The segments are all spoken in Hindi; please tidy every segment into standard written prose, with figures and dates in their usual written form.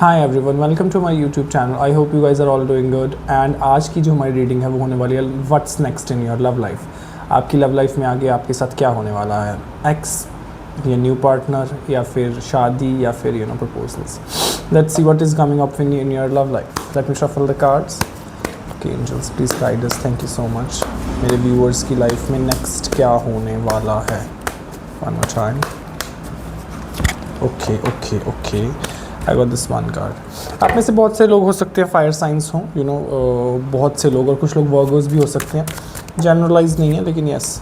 Hi everyone, welcome to my YouTube channel. I hope you guys are all doing good. And आज की जो हमारी रीडिंग है वो होने वाली है what's next in your love life. आपकी लव लाइफ में आगे आपके साथ क्या होने वाला है, एक्स या न्यू पार्टनर या फिर शादी या फिर proposals. Let's see what is coming up in your love life. Let me shuffle the cards. Okay angels, please guide us. Thank you so much. मेरे व्यूअर्स की लाइफ में नेक्स्ट क्या होने वाला है। One more time. Okay okay okay, I got this one card. आप में से बहुत से लोग हो सकते हैं फायर साइंस हों, बहुत से लोग, और कुछ लोग वर्गर्स भी हो सकते हैं। जनरलाइज नहीं है लेकिन यस,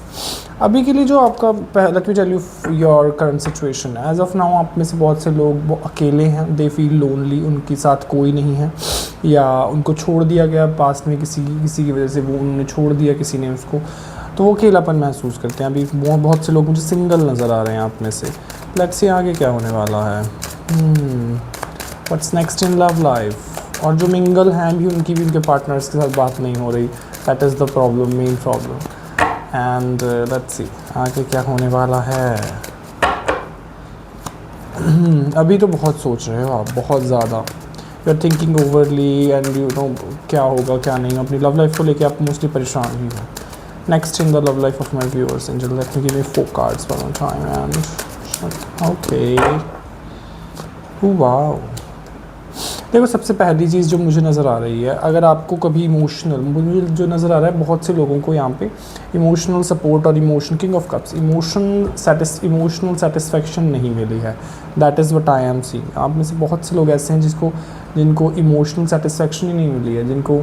अभी के लिए जो आपका, let me tell you your current situation. As of now आप में से बहुत से लोग वो अकेले हैं, दे फील लोनली, उनके साथ कोई नहीं है या उनको छोड़ दिया गया पास्ट में, किसी की वजह से वो उन्होंने छोड़ दिया किसी ने उसको, तो वो अकेलापन महसूस करते हैं। अभी बहुत से लोग मुझे सिंगल नज़र आ रहे हैं आप में से। लेट्स सी आगे क्या होने वाला है। What's next in love life. और जो मिंगल हैं भी, उनकी भी उनके पार्टनर्स के साथ बात नहीं हो रही। That is the problem, main problem. And let's see आगे क्या होने वाला है। अभी तो बहुत सोच रहे हो आप, बहुत ज़्यादा। You are thinking overly and क्या होगा क्या नहीं। अपनी लव लाइफ को लेके आप मोस्टली परेशान ही हो। Next in the love life of my viewers angel, let me give me 4 cards for one time and okay. Wow, देखो सबसे पहली चीज़ जो मुझे नज़र आ रही है, अगर आपको कभी मुझे जो नज़र आ रहा है बहुत से लोगों को यहाँ पे इमोशनल सपोर्ट और king of cups, emotional satisfaction नहीं मिली है। That is what I am seeing. आप में से बहुत से लोग ऐसे हैं जिनको इमोशनल सेटिस्फेक्शन ही नहीं मिली है, जिनको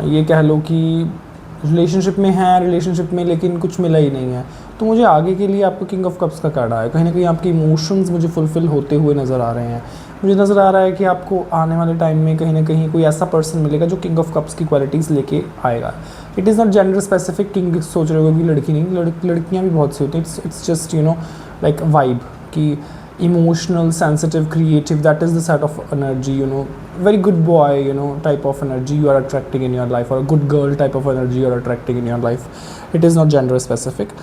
ये कह लो कि रिलेशनशिप में लेकिन कुछ मिला ही नहीं है। तो मुझे आगे के लिए आपको किंग ऑफ कप्स का कार्ड आया। कहीं ना कहीं आपके इमोशंस मुझे फुलफ़िल होते हुए नज़र आ रहे हैं। मुझे नज़र आ रहा है कि आपको आने वाले टाइम में कहीं ना कहीं कोई ऐसा पर्सन मिलेगा जो किंग ऑफ कप्स की क्वालिटीज़ लेके आएगा। It is not gender specific. King सोच रहे हो कि लड़की नहीं, लड़कियाँ भी बहुत सी होती हैं। इट्स जस्ट लाइक वाइब की emotional, sensitive, creative, that is the set of energy, very good boy, type of energy you are attracting in your life, or a good girl type of energy you are attracting in your life. It is not gender specific.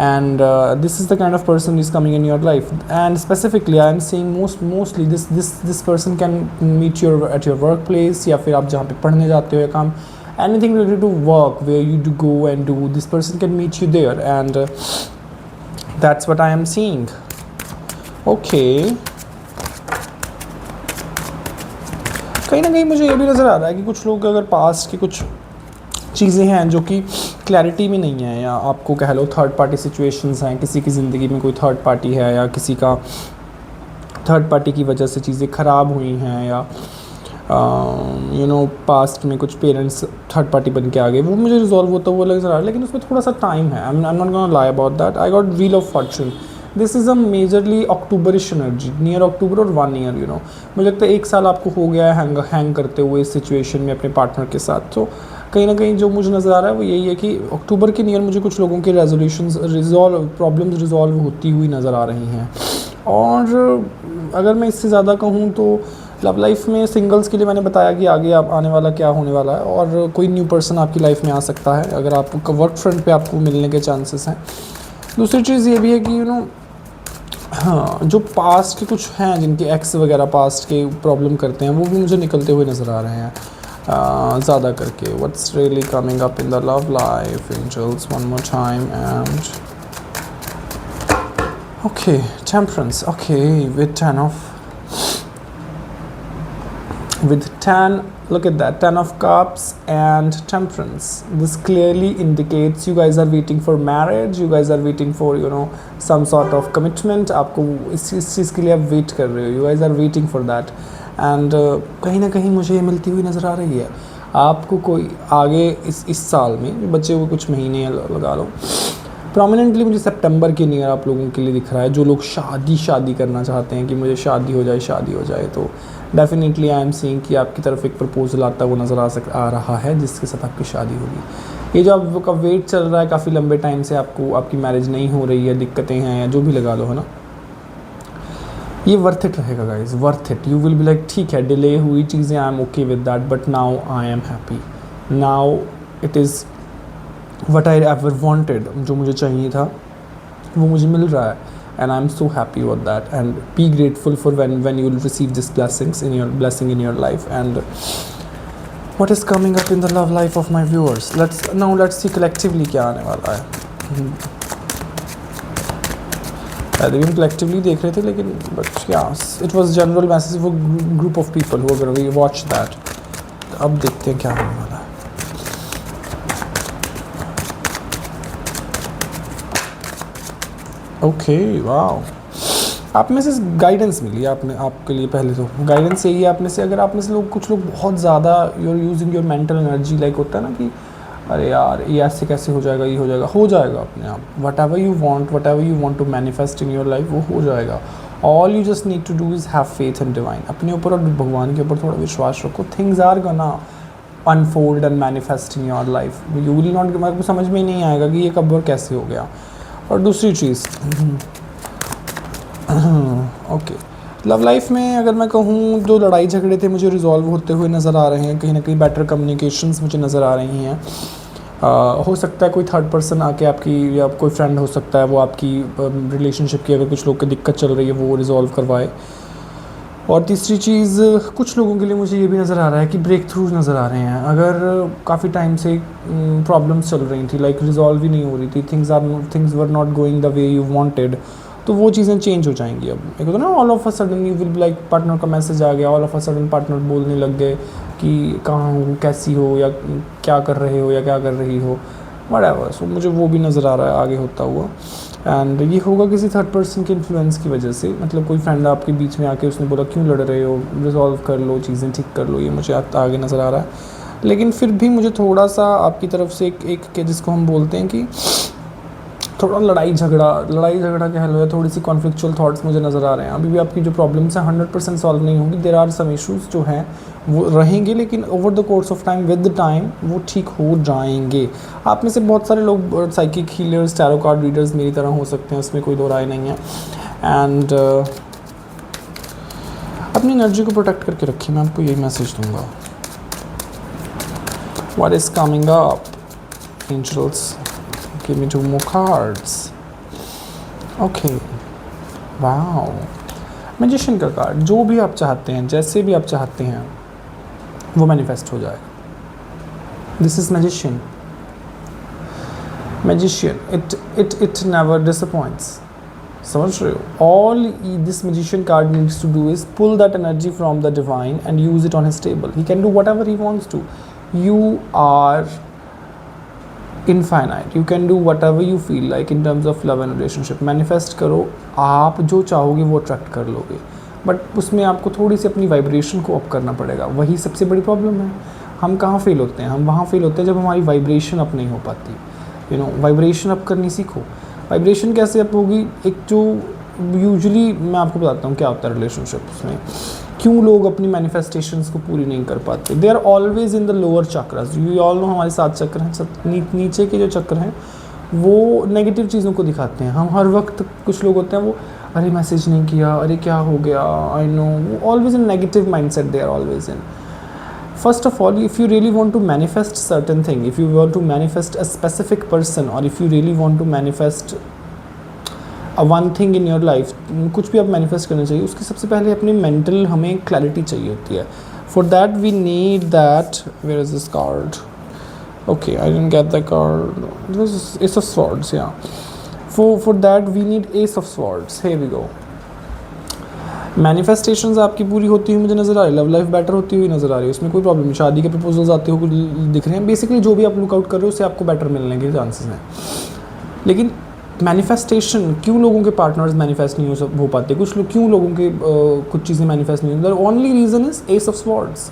And this is the kind of person who is coming in your life. And specifically I am seeing mostly this person can meet at your workplace, या फिर आप जहाँ पे पढ़ने जाते हो या काम, anything related to work where you do go and do, this person can meet you there. And that's what I am seeing. Okay, कहीं ना कहीं मुझे ये भी नज़र आ रहा है कि कुछ लोग अगर पास्ट की कुछ चीज़ें हैं जो कि क्लैरिटी में नहीं है, या आपको कह लो थर्ड पार्टी सिचुएशंस हैं, किसी की ज़िंदगी में कोई थर्ड पार्टी है, या किसी का थर्ड पार्टी की वजह से चीज़ें ख़राब हुई हैं, या पास्ट में कुछ पेरेंट्स थर्ड पार्टी बन के आ गए, वो मुझे रिजॉल्व होता हुआ नज़र आ रहा है। लेकिन उसमें थोड़ा सा टाइम है। I am not gonna lie about that. I got wheel of fortune. This is a majorly Octoberish energy, near October और 1 ईयर। मुझे लगता है 1 साल आपको हो गया है हैंग करते हुए इस सिचुएशन में अपने पार्टनर के साथ। तो कहीं ना कहीं जो मुझे नज़र आ रहा है वो यही है कि अक्टूबर के नियर मुझे कुछ लोगों के प्रॉब्लम्स रिजॉल्व होती हुई नज़र आ रही हैं। और अगर मैं इससे ज़्यादा कहूँ तो लव लाइफ में सिंगल्स के लिए मैंने बताया कि आगे आने वाला क्या होने वाला है, और कोई न्यू पर्सन आपकी लाइफ में आ सकता है अगर आप वर्क फ्रंट पे आपको मिलने के चांसेस हैं। दूसरी चीज़ ये भी है कि हाँ, जो पास्ट के कुछ हैं जिनके एक्स वगैरह पास्ट के प्रॉब्लम करते हैं, वो भी मुझे निकलते हुए नज़र आ रहे हैं ज़्यादा करके। What's really coming up in the love life angels, one more time and okay, temperance. Okay, with 10, look at that, 10 of cups and temperance. This clearly indicates you guys are waiting for marriage, you guys are waiting for some sort of commitment. आपको इस चीज़ के लिए आप वेट कर रहे हो, you guys are waiting for that. and कहीं ना कहीं मुझे ये मिलती हुई नज़र आ रही है। आपको कोई आगे इस साल में बचे हुए कुछ महीने लगा लो, प्रोमिनेंटली मुझे सितंबर के नियर आप लोगों के लिए दिख रहा है। जो लोग शादी करना चाहते हैं कि मुझे शादी हो जाए, तो डेफिनेटली आई एम सीइंग कि आपकी तरफ एक प्रपोजल आता वो नज़र आ रहा है जिसके साथ आपकी शादी होगी। ये जो आपका वेट चल रहा है काफ़ी लंबे टाइम से, आपकी मैरिज नहीं हो रही है, दिक्कतें हैं, या जो भी लगा लो, है ना, ये वर्थ इट रहेगा guys, worth it. You will be like ठीक है, डिले हुई चीज़ें, I am okay with that, but now I am happy. Now it is what I ever wanted. जो मुझे चाहिए था वो मुझे मिल रहा है। and I'm so happy about that. And be grateful for when you will receive these blessings in your blessing in your life. And what is coming up in the love life of my viewers? Let's see collectively क्या आने वाला है. पहले भी हम कलेक्टिवली देख रहे थे, लेकिन बट या it was general message for group of people who are gonna we watch that. अब देखते हैं क्या होने वाला है. ओके वाओ, आप में से गाइडेंस मिली आपने आपके लिए. पहले तो गाइडेंस यही है आप में से, अगर आप में से लोग कुछ लोग बहुत ज़्यादा you are using your mental energy, like होता है ना कि अरे यार ये ऐसे कैसे हो जाएगा, ये हो जाएगा अपने आप. Whatever you want to manifest in your life वो हो जाएगा. All you just need to do is have faith in divine. अपने ऊपर और भगवान के ऊपर थोड़ा विश्वास रखो. Things are gonna unfold and manifest in your life. You will not, मेरे को समझ में नहीं आएगा कि ये कब और कैसे हो गया. और दूसरी चीज़ ओके, लव लाइफ में अगर मैं कहूँ जो लड़ाई झगड़े थे मुझे रिजॉल्व होते हुए नज़र आ रहे हैं. कहीं ना कहीं बेटर कम्युनिकेशंस मुझे नज़र आ रही हैं. हो सकता है कोई थर्ड पर्सन आके आपकी, या कोई फ्रेंड हो सकता है वो आपकी रिलेशनशिप की अगर कुछ लोग की दिक्कत चल रही है वो रिजॉल्व करवाए. और तीसरी चीज़, कुछ लोगों के लिए मुझे ये भी नज़र आ रहा है कि ब्रेक थ्रूज नज़र आ रहे हैं. अगर काफ़ी टाइम से प्रॉब्लम्स चल रही थी, लाइक रिजॉल्व ही नहीं हो रही थी, things were not going the way you wanted, तो वो चीज़ें चेंज हो जाएंगी. अब एक होता है ना, all of a sudden you will like partner का मैसेज आ गया, all of a sudden partner बोलने लग गए कि कहाँ हो, कैसी हो, या क्या कर रहे हो, या क्या कर रही हो, व्हाटएवर. सो मुझे वो भी नज़र आ रहा है आगे होता हुआ. एंड ये होगा किसी थर्ड पर्सन के इन्फ्लुएंस की वजह से. मतलब कोई फ्रेंड आपके बीच में आके उसने बोला क्यों लड़ रहे हो, रिजॉल्व कर लो, चीज़ें ठीक कर लो. ये मुझे आगे नज़र आ रहा है. लेकिन फिर भी मुझे थोड़ा सा आपकी तरफ से एक जिसको हम बोलते हैं कि थोड़ा लड़ाई झगड़ा कह लो, या थोड़ी सी कॉन्फ्लिक्चुअल थॉट्स मुझे नज़र आ रहे हैं. अभी भी आपकी जो प्रॉब्लम्स हैं 100% सॉल्व नहीं होंगी. देयर आर सम इश्यूज़ जो हैं वो रहेंगे, लेकिन over the course of time, with the time वो ठीक हो जाएंगे. आप में से बहुत सारे लोग psychic healers, tarot card readers मेरी तरह हो सकते हैं, उसमें कोई दो राय नहीं है. एंड अपनी एनर्जी को प्रोटेक्ट करके रखिए. मैं आपको यही मैसेज दूंगा. What is coming up angels? Give me 2 more cards. Okay. Wow. Magician का कार्ड. जो भी आप चाहते हैं, जैसे भी आप चाहते हैं, वो मैनिफेस्ट हो जाएगा. This is magician. It never disappoints. समझ रहे हो? All this magician card needs to do is pull that energy from the divine and use it on his table. He can do whatever he wants to. You are infinite. You can do what ever you feel like in terms of love and relationship. Manifest करो. आप जो चाहोगे वो अट्रैक्ट कर लोगे, बट उसमें आपको थोड़ी सी अपनी वाइब्रेशन को अप करना पड़ेगा. वही सबसे बड़ी प्रॉब्लम है. हम कहाँ फेल होते हैं? हम वहाँ फेल होते हैं जब हमारी वाइब्रेशन अप नहीं हो पाती. यू नो, वाइब्रेशन अप करनी सीखो. वाइब्रेशन कैसे अप होगी? एक जो यूजुअली मैं आपको बताता हूँ क्या होता है रिलेशनशिप्स में, क्यों लोग अपनी मैनिफेस्टेशंस को पूरी नहीं कर पाते. They are always in the lower chakras. You all know हमारे 7 चक्र हैं. नीचे के जो चक्र हैं वो नेगेटिव चीज़ों को दिखाते हैं. हम हर वक्त, कुछ लोग होते हैं वो अरे मैसेज नहीं किया, अरे क्या हो गया, आई नो, वो always in negative mindset they are always in. First of all, if you really want to manifest certain thing, if you want to manifest a specific person, or if you really want to manifest a one thing in your life, कुछ भी आप manifest करना चाहिए, उसके सबसे पहले अपनी mental हमें clarity चाहिए होती है. For that we need that. Where is this card? Okay, I didn't get the card. This is Ace of Swords. Yeah. For that we need Ace of Swords. Here we go. Manifestations आपकी पूरी होती हुई मुझे नज़र आ रही है. लव लाइफ बेटर होती हुई नज़र आ रही है. उसमें कोई प्रॉब्लम नहीं. शादी के प्रपोजल्स आते हो दिख रहे हैं. बेसिकली जो भी आप लुकआउट कर रहे हो उससे आपको बेटर मिलने के चांसेस हैं. लेकिन मैनिफेस्टेशन, क्यों लोगों के पार्टनर्स मैनिफेस्ट नहीं हो पाते, कुछ लोग क्यों लोगों के कुछ चीज़ें मैनिफेस्ट नहीं होती, only reason is S of swords.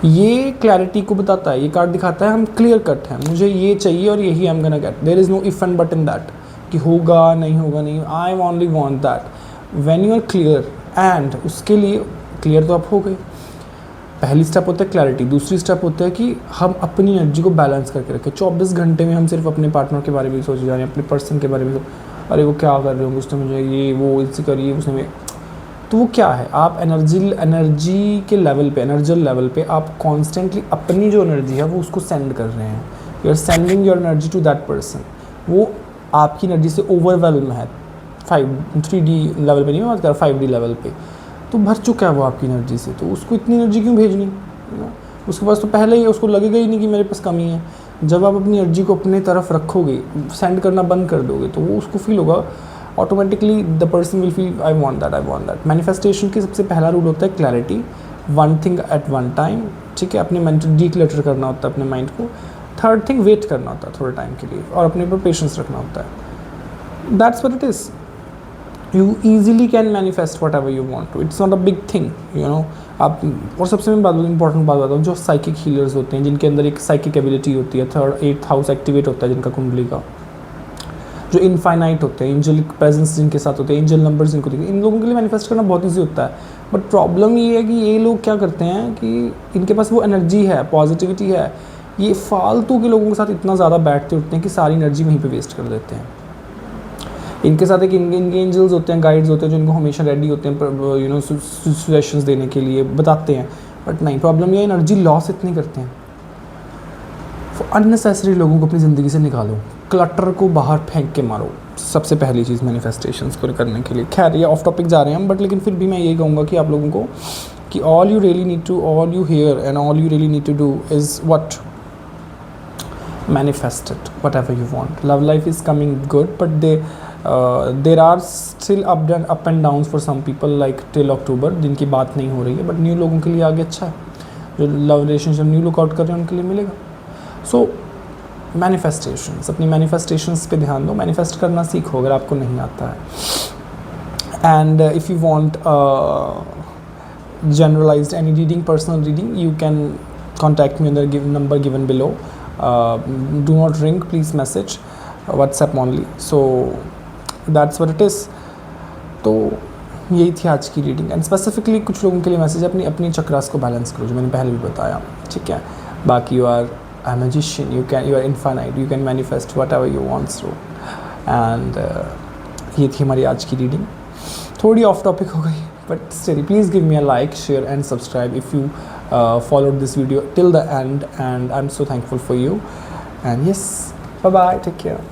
ये क्लैरिटी को बताता है. ये कार्ड दिखाता है हम क्लियर कट हैं, मुझे ये चाहिए और यही I am gonna get. There is no if and but in that कि होगा नहीं. I only want that. When you are clear, and उसके लिए क्लियर तो आप हो गए. पहली स्टेप होता है क्लैरिटी. दूसरी स्टेप होता है कि हम अपनी एनर्जी को बैलेंस करके रखें. 24 घंटे में हम सिर्फ अपने पार्टनर के बारे में सोचे जा रहे हैं, अपने पर्सन के बारे में. अरे वो क्या कर रहे होंगे, उसने मुझे ये वो इससे करिए, उसने. तो वो क्या है, आप एनर्जी के लेवल पे, एनर्जल लेवल पे आप कॉन्स्टेंटली अपनी जो एनर्जी है वो उसको सेंड कर रहे हैं. You are sending your energy to that person. वो आपकी एनर्जी से ओवरवेल्म है. 3D लेवल पे नहीं, मैं बात कर रहा 5D लेवल पे, तो भर चुका है वो आपकी एनर्जी से, तो उसको इतनी एनर्जी क्यों भेजनी, उसके पास तो पहले ही, उसको लगेगा ही नहीं कि मेरे पास कमी है। जब आप अपनी एनर्जी को अपने तरफ रखोगे, सेंड करना बंद कर दोगे, तो वो उसको फील होगा automatically, the person will feel I want that, I want that. Manifestation की सबसे पहला रूल होता है clarity, one thing at one time, ठीक है, अपने मेंटल डीक्लटर करना होता है अपने माइंड को। थर्ड थिंग, वेट करना होता है थोड़े टाइम के लिए, और अपने ऊपर पेशेंस रखना होता है। That's what it is. You easily can manifest whatever you want to. It's not a big thing, you know. आप, और सबसे मैं इंपॉर्टेंट बात बताऊँ, जो साइकिक हीलर्स होते हैं, जिनके अंदर एक साइकिक एबिलिटी होती है, 3rd 8th हाउस एक्टिवेट होता है जिनका कुंडली का, जो इनफाइनाइट होते हैं, एंजलिक प्रेजेंस जिनके साथ होते हैं, एंजल नंबर्स जिनको देखते हैं, इन लोगों के लिए मैनिफेस्ट करना बहुत ईजी होता है। बट प्रॉब्लम ये है कि ये लोग क्या करते हैं कि इनके पास वो एनर्जी है, पॉजिटिविटी है, ये फालतू के लोगों के साथ इतना ज़्यादा बैठते उठते हैं कि सारी एनर्जी वहीं पर वेस्ट कर देते हैं। इनके साथ एक इनके एंजल्स होते हैं, गाइड्स होते हैं, जो इनको हमेशा रेडी होते हैं, यू नो, सजेशंस देने के लिए, बताते हैं। बट नहीं, प्रॉब्लम ये एनर्जी लॉस इतनी करते हैं। अननेसेसरी लोगों को अपनी ज़िंदगी से निकालो, क्लटर को बाहर फेंक के मारो, सबसे पहली चीज़ मैनिफेस्टेशंस को करने के लिए। खैर, ये ऑफ टॉपिक जा रहे हैं हम, बट लेकिन फिर भी मैं यही कहूँगा कि आप लोगों को कि all you really need to, all you hear and all you really need to do is what, manifest it, whatever you want. Love life is coming good, but there are still up and downs for some people, like till October, जिनकी बात नहीं हो रही है, but न्यू लोगों के लिए आगे अच्छा है, जो love relationship new look out कर रहे हैं उनके लिए मिलेगा। सो मैनिफेस्टेशंस, अपनी मैनिफेस्टेशंस पे ध्यान दो, मैनिफेस्ट करना सीखो अगर आपको नहीं आता है। And if you want generalized any reading, personal reading, you can contact me on the number given below. Do not ring, please message, WhatsApp only. So that's what it is. तो यही थी आज की रीडिंग। एंड स्पेसिफिकली कुछ लोगों के लिए मैसेज है, अपनी चक्रास को बैलेंस करो, जो मैंने पहले भी बताया, ठीक है। बाकी you are a magician, you are infinite, you can manifest whatever you wants to. And ये थी हमारी आज की रीडिंग, थोड़ी ऑफ टॉपिक हो गई, but still please give me a like, share and subscribe if you followed this video till the end, and I'm so thankful for you. And yes, bye bye, take care.